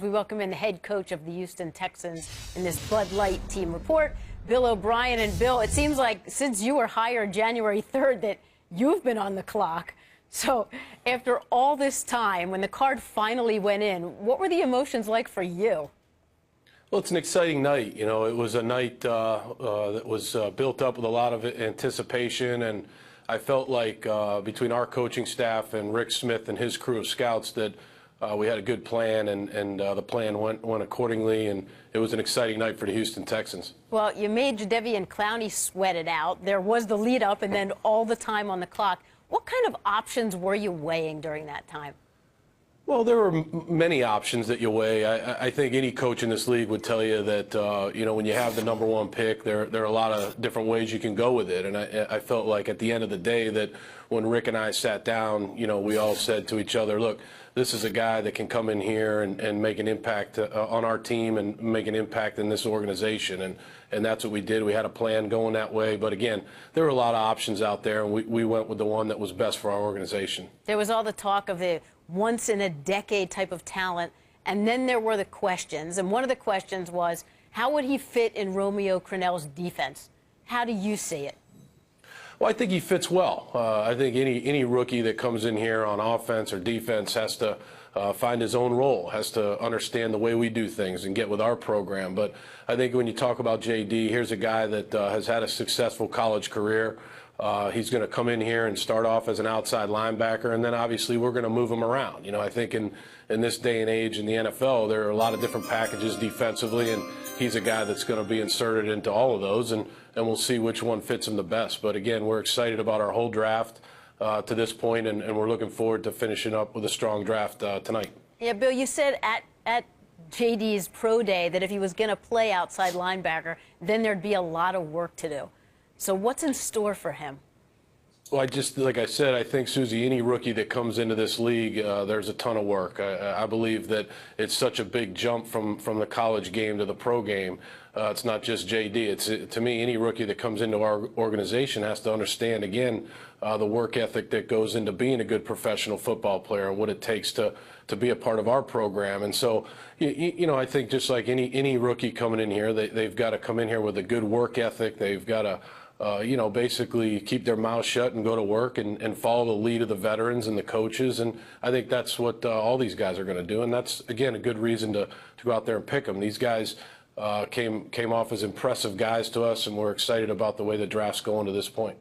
We welcome in the head coach of the Houston Texans in this Bud Light team report, Bill O'Brien. And Bill, it seems like since you were hired January 3rd that you've been on the clock. So after all this time, when the card finally went in, what were the emotions like for you? Well, it's an exciting night. You know, it was a night that was built up with a lot of anticipation, and I felt like between our coaching staff and Rick Smith and his crew of scouts that we had a good plan, and the plan went accordingly, and it was an exciting night for the Houston Texans. Well, you made Jadeveon Clowney sweat it out. There was the lead up and then all the time on the clock. What kind of options were you weighing during that time? Well, there were many options that you weigh. I think any coach in this league would tell you that, you know, when you have the #1 pick, there are a lot of different ways you can go with it. And I felt like at the end of the day that when Rick and I sat down, you know, we all said to each other, look, this is a guy that can come in here and make an impact on our team and make an impact in this organization. And that's what we did. We had a plan going that way. But again, there were a lot of options out there, and we went with the one that was best for our organization. There was all the talk of the once-in-a-decade type of talent, and then there were the questions. And one of the questions was, how would he fit in Romeo Crennel's defense? How do you see it? Well, I think he fits well. I think any rookie that comes in here on offense or defense has to find his own role, has to understand the way we do things and get with our program. But I think when you talk about JD, here's a guy that has had a successful college career. He's going to come in here and start off as an outside linebacker, and then obviously we're going to move him around. You know, I think in this day and age in the NFL, there are a lot of different packages defensively, and he's a guy that's going to be inserted into all of those, and we'll see which one fits him the best. But again, we're excited about our whole draft to this point, and we're looking forward to finishing up with a strong draft tonight. Yeah, Bill, you said at JD's pro day that if he was going to play outside linebacker, then there'd be a lot of work to do. So what's in store for him? Well, like I said, I think, Susie, any rookie that comes into this league, there's a ton of work. I believe that it's such a big jump from the college game to the pro game. It's not just JD. To me, any rookie that comes into our organization has to understand, again, the work ethic that goes into being a good professional football player and what it takes to be a part of our program. And so, you know, I think just like any rookie coming in here, they've got to come in here with a good work ethic. They've got to you know, basically keep their mouth shut and go to work and follow the lead of the veterans and the coaches. And I think that's what all these guys are going to do. And that's, again, a good reason to go out there and pick them. These guys came off as impressive guys to us, and we're excited about the way the draft's going to this point.